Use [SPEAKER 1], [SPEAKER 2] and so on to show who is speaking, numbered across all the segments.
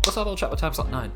[SPEAKER 1] Let's have a little chat with Time Slot 9.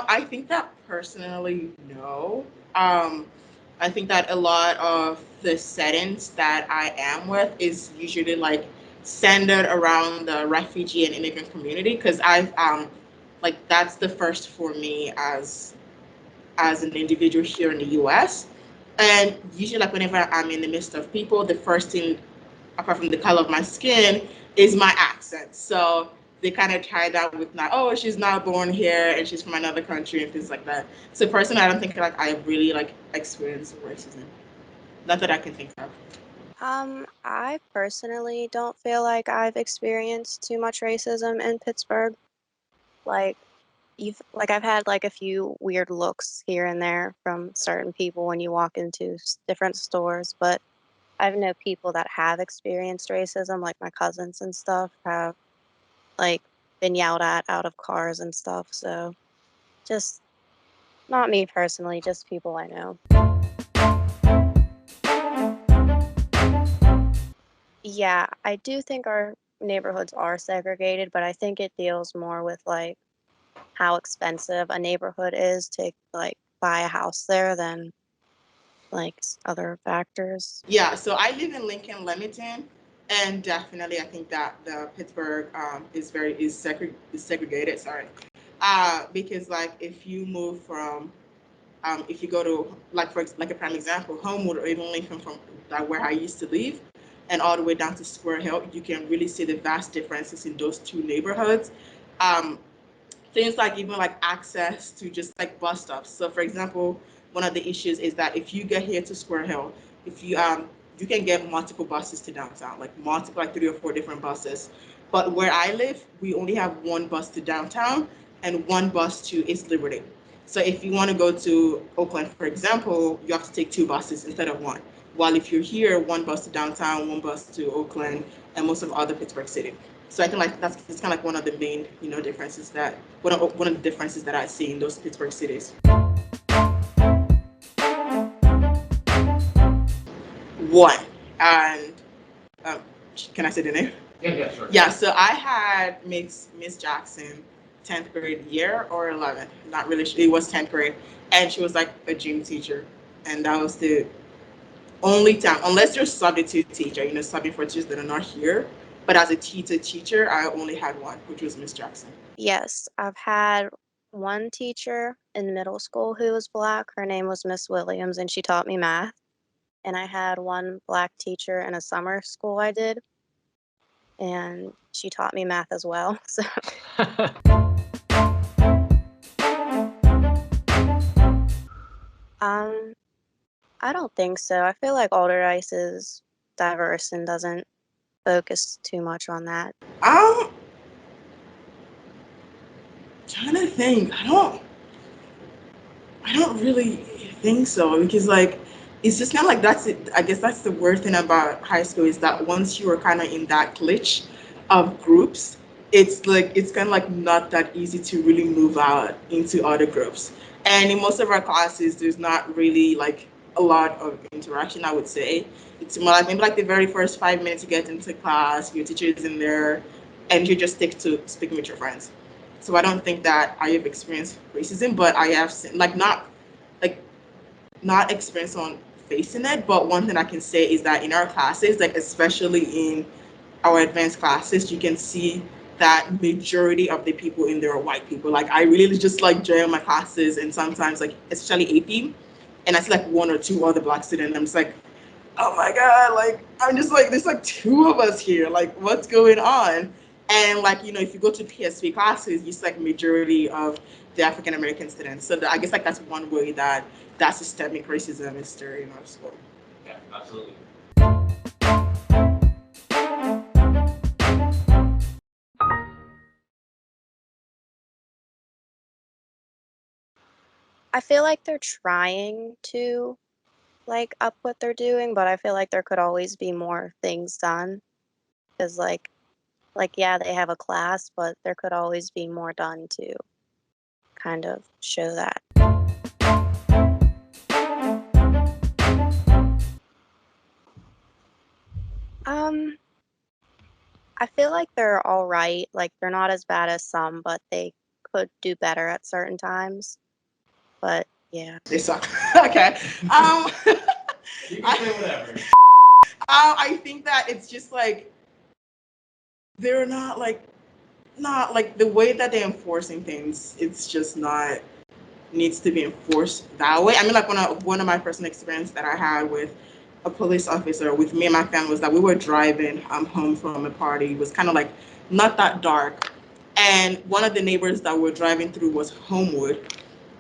[SPEAKER 2] I think that personally, no. I think that a lot of the settings that I am with is usually like centered around the refugee and immigrant community because I've like that's the first for me as an individual here in the US. And usually like whenever I'm in the midst of people, the first thing apart from the color of my skin is my accent. So they kind of tie that with like, oh, she's not born here and she's from another country and things like that. So personally, I don't think like I really like experienced racism. Not that I can think of.
[SPEAKER 3] I personally don't feel like I've experienced too much racism in Pittsburgh. Like I've had like a few weird looks here and there from certain people when you walk into different stores, but I've know people that have experienced racism, like my cousins and stuff have like been yelled at out of cars and stuff. So just not me personally, just people I know. Yeah, I do think our neighborhoods are segregated, but I think it deals more with like how expensive a neighborhood is to like buy a house there than like other factors.
[SPEAKER 2] Yeah, so I live in Lincoln, Leamington, and definitely I think that the Pittsburgh is segregated. Sorry, because like if you move from if you go to like for like a prime example, Homewood or even Lincoln from like where I used to live, and all the way down to Square Hill, you can really see the vast differences in those two neighborhoods. Um, Things like even like access to just like bus stops. So for example, one of the issues is that if you get here to Square Hill, if you can get multiple buses to downtown, like multiple like 3 or 4 different buses. But where I live, we only have one bus to downtown and one bus to East Liberty. So if you want to go to Oakland, for example, you have to take 2 buses instead of one. While if you're here, one bus to downtown, one bus to Oakland, and most of other Pittsburgh City. So I think like that's it's kind of like one of the main differences that one of the differences that I see in those Pittsburgh cities. One and um, can I say the name?
[SPEAKER 1] Yeah, yeah, sure.
[SPEAKER 2] Yeah, so I had Miss Jackson 10th grade year or 11th, not really sure. It was 10th grade, and she was like a gym teacher, and that was the only time, unless you're substitute teacher, subbing for teachers that are not here. But as a teacher, I only had one, which was Miss Jackson.
[SPEAKER 3] Yes, I've had one teacher in middle school who was black. Her name was Miss Williams, and she taught me math. And I had one black teacher in a summer school I did, and she taught me math as well. So, um, I don't think so. I feel like Alder is diverse and doesn't focus too much on that.
[SPEAKER 2] I'm trying to think. I don't really think so because like it's just kind of like that's it. I guess that's the worst thing about high school is that once you are kind of in that glitch of groups, it's like it's kind of like not that easy to really move out into other groups. And in most of our classes, there's not really like a lot of interaction. I would say it's more like maybe like the very first 5 minutes you get into class, your teacher is in there, and you just stick to speaking with your friends. So I don't think that I have experienced racism, but I have seen, like not experienced on facing it. But one thing I can say is that in our classes, like especially in our advanced classes, you can see that majority of the people in there are white people. Like I really just like join my classes, and sometimes like especially AP, and I see like one or two other black students. I'm just like, oh my god, like I'm just like there's like two of us here. Like what's going on? And like if you go to PSV classes, you see like majority of the African American students. So I guess like that's one way that systemic racism is there in our school.
[SPEAKER 1] Absolutely.
[SPEAKER 3] I feel like they're trying to like up what they're doing, but I feel like there could always be more things done because like yeah, they have a class, but there could always be more done to kind of show that. Um, I feel like they're all right. Like they're not as bad as some, but they could do better at certain times. But yeah.
[SPEAKER 2] They suck. Okay.
[SPEAKER 1] You can
[SPEAKER 2] I,
[SPEAKER 1] say whatever.
[SPEAKER 2] I think that it's just like they're not like the way that they're enforcing things. It's just not needs to be enforced that way. I mean, like one of my personal experience that I had with a police officer with me and my family was that we were driving home from a party. It was kind of like not that dark, and one of the neighbors that we're driving through was Homewood,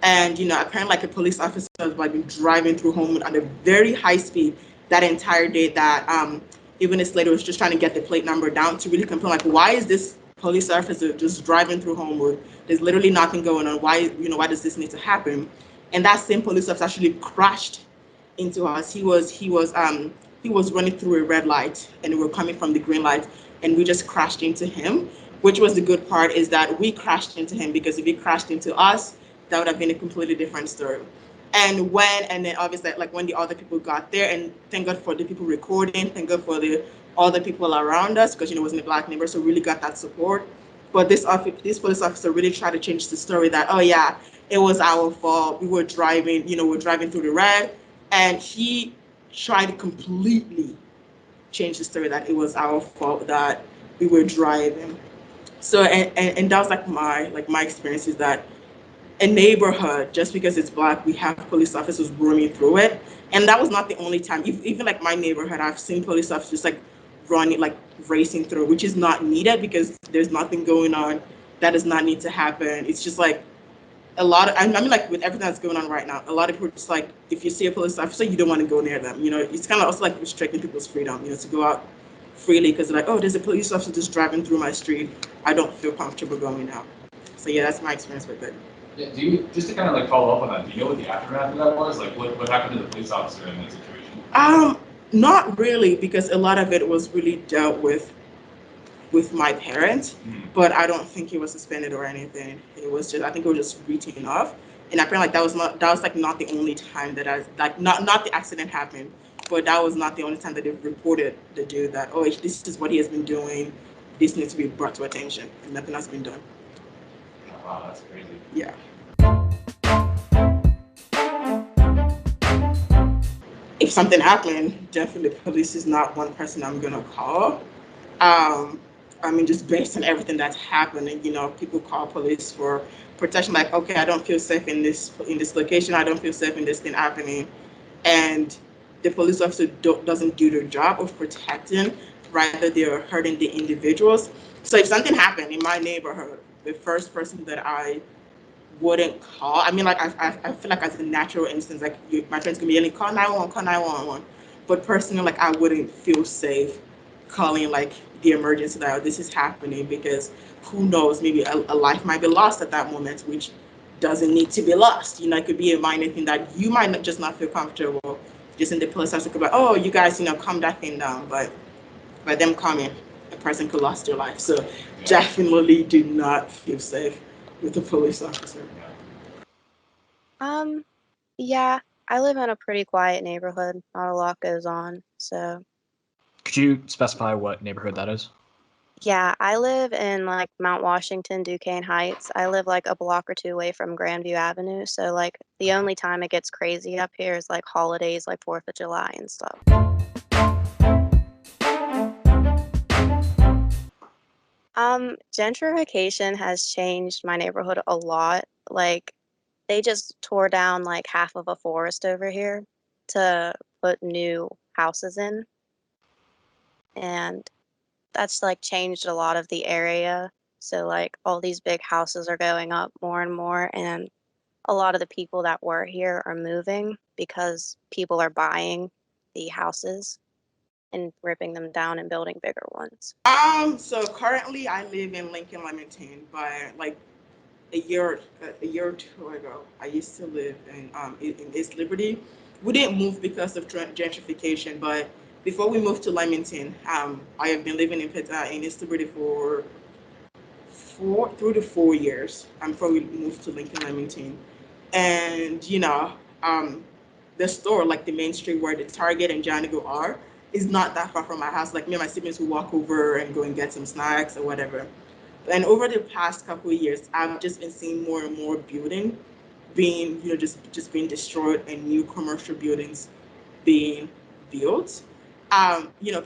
[SPEAKER 2] and apparently like a police officer was like driving through Homewood at a very high speed that entire day. That even this lady was just trying to get the plate number down to really complain like, why is this police officer just driving through Homewood? There's literally nothing going on. Why does this need to happen? And that same police officer actually crashed into us. He was running through a red light and we were coming from the green light, and we just crashed into him. Which was the good part is that we crashed into him, because if he crashed into us, that would have been a completely different story. And then obviously like when the other people got there, and thank God for the people recording, thank God for the other people around us, because it wasn't a black neighbor, so really got that support. But this police officer really tried to change the story that, oh yeah, it was our fault. We were driving, we're driving through the red, and he tried to completely change the story that it was our fault that we were driving. So and that was like my experience is that a neighborhood, just because it's black, we have police officers roaming through it. And that was not the only time. Even like my neighborhood, I've seen police officers like running, like racing through, which is not needed because there's nothing going on that does not need to happen. It's just like a lot of, I mean, like with everything that's going on right now, a lot of people just like, if you see a police officer, you don't want to go near them. It's kind of also like restricting people's freedom, to go out freely because they're like, oh, there's a police officer just driving through my street. I don't feel comfortable going out. So yeah, that's my experience with it.
[SPEAKER 1] Yeah, do you, just to kind of like follow up on that, do you know what the aftermath of that was? Like what happened to the police officer in that situation?
[SPEAKER 2] Not really, because a lot of it was really dealt with my parents, but I don't think he was suspended or anything. It was just, I think it was just routine off, and apparently like that was like not the only time that I like not the accident happened, but that was not the only time that they reported the dude that, oh, this is what he has been doing. This needs to be brought to attention, and nothing has been done.
[SPEAKER 1] Oh, wow, that's crazy.
[SPEAKER 2] Yeah. If something happened, definitely police is not one person I'm gonna call. Um, I mean, just based on everything that's happening, people call police for protection. Like, okay, I don't feel safe in this location. I don't feel safe in this thing happening, and the police officer doesn't do their job of protecting. Rather, they're hurting the individuals. So if something happened in my neighborhood, the first person that I wouldn't call. I mean, like I feel like as a natural instance, like my friends can be yelling, call 911, call 911. But personally, like I wouldn't feel safe calling like the emergency dial. This is happening because who knows? Maybe a life might be lost at that moment, which doesn't need to be lost. It could be a minor thing that you might just not feel comfortable. Just in the police house, could be like, oh, you guys, calm that thing down. But by them coming, a person could lose their life. So definitely do not feel safe with a police officer.
[SPEAKER 3] Um, yeah, I live in a pretty quiet neighborhood. Not a lot goes on. So,
[SPEAKER 4] Could you specify what neighborhood that is?
[SPEAKER 3] yeah, I live in like Mount Washington, Duquesne Heights. I live like a block or two away from Grandview Avenue. So, like, the only time it gets crazy up here is like holidays, like 4th of July and stuff. Gentrification has changed my neighborhood a lot. Like, they just tore down like half of a forest over here to put new houses in. And that's like changed a lot of the area. So like all these big houses are going up more and more, and a lot of the people that were here are moving because people are buying. the houses and ripping them down and building bigger ones?
[SPEAKER 2] So currently I live in Lincoln, Leamington, but like a year or two ago, I used to live in East Liberty. We didn't move because of gentrification, but before we moved to Leamington, I have been living in East Liberty for 3 to 4 years before we moved to Lincoln, Leamington. And the store, like the main street where the Target and Johnny Go are, is not that far from my house. Like me and my siblings will walk over and go and get some snacks or whatever. And over the past couple of years, I've just been seeing more and more building being, just being destroyed and new commercial buildings being built.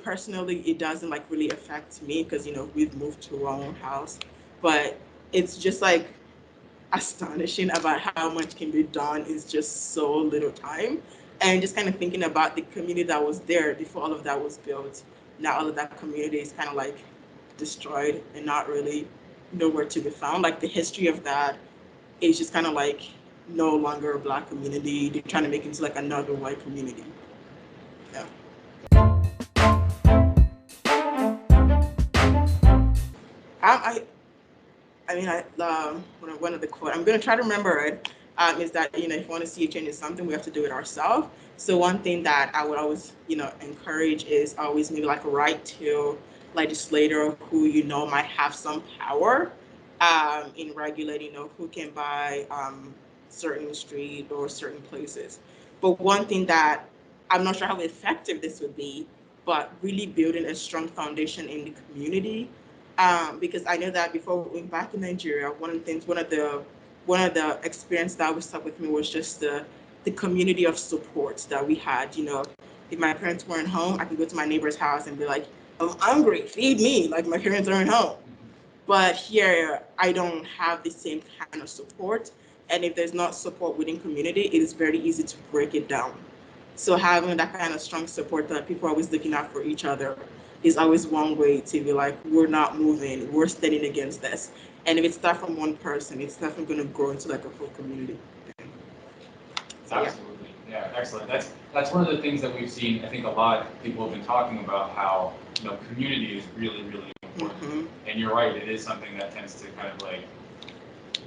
[SPEAKER 2] Personally, it doesn't like really affect me because, we've moved to our own house, but it's just like astonishing about how much can be done in just so little time. And just kind of thinking about the community that was there before all of that was built. Now all of that community is kind of like destroyed and not really nowhere to be found. Like the history of that is just kind of like no longer a Black community. They're trying to make it into like another white community. Yeah. I mean, one of the quote, I'm going to try to remember it, is that, if you want to see a change in something, we have to do it ourselves. So one thing that I would always, encourage is always maybe like write to legislator who, might have some power in regulating, who can buy certain street or certain places. But one thing that I'm not sure how effective this would be, but really building a strong foundation in the community, because I know that before going back in Nigeria, one of the experience that was stuck with me was just the community of support that we had. If my parents weren't home, I could go to my neighbor's house and be like, I'm hungry, feed me, like my parents aren't home. But here, I don't have the same kind of support. And if there's not support within community, it is very easy to break it down. So having that kind of strong support that people are always looking out for each other is always one way to be like, we're not moving, we're standing against this. And if it starts from one person, it's definitely going to grow into like a full community. So, yeah.
[SPEAKER 1] Absolutely. Yeah, excellent. That's one of the things that we've seen. I think a lot of people have been talking about how community is really, really important.
[SPEAKER 2] Mhm.
[SPEAKER 1] And you're right, it is something that tends to kind of like,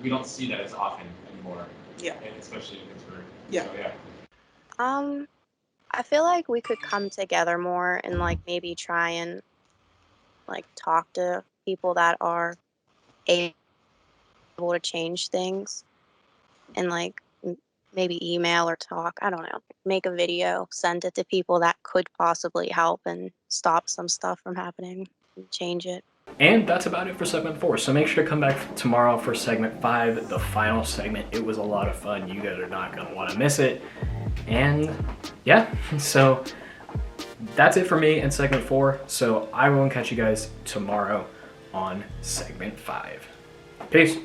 [SPEAKER 1] we don't see that as often anymore.
[SPEAKER 2] Yeah.
[SPEAKER 1] And especially in Pittsburgh.
[SPEAKER 2] Yeah.
[SPEAKER 1] So, yeah.
[SPEAKER 3] I feel like we could come together more and like maybe try and like talk to people that are able to change things and like maybe email or talk. I don't know. Make a video, send it to people that could possibly help and stop some stuff from happening and change it.
[SPEAKER 4] And that's about it for segment 4. So make sure to come back tomorrow for segment 5, the final segment. It was a lot of fun. You guys are not going to want to miss it. And yeah, so that's it for me in segment 4. So I will catch you guys tomorrow on segment 5. Peace.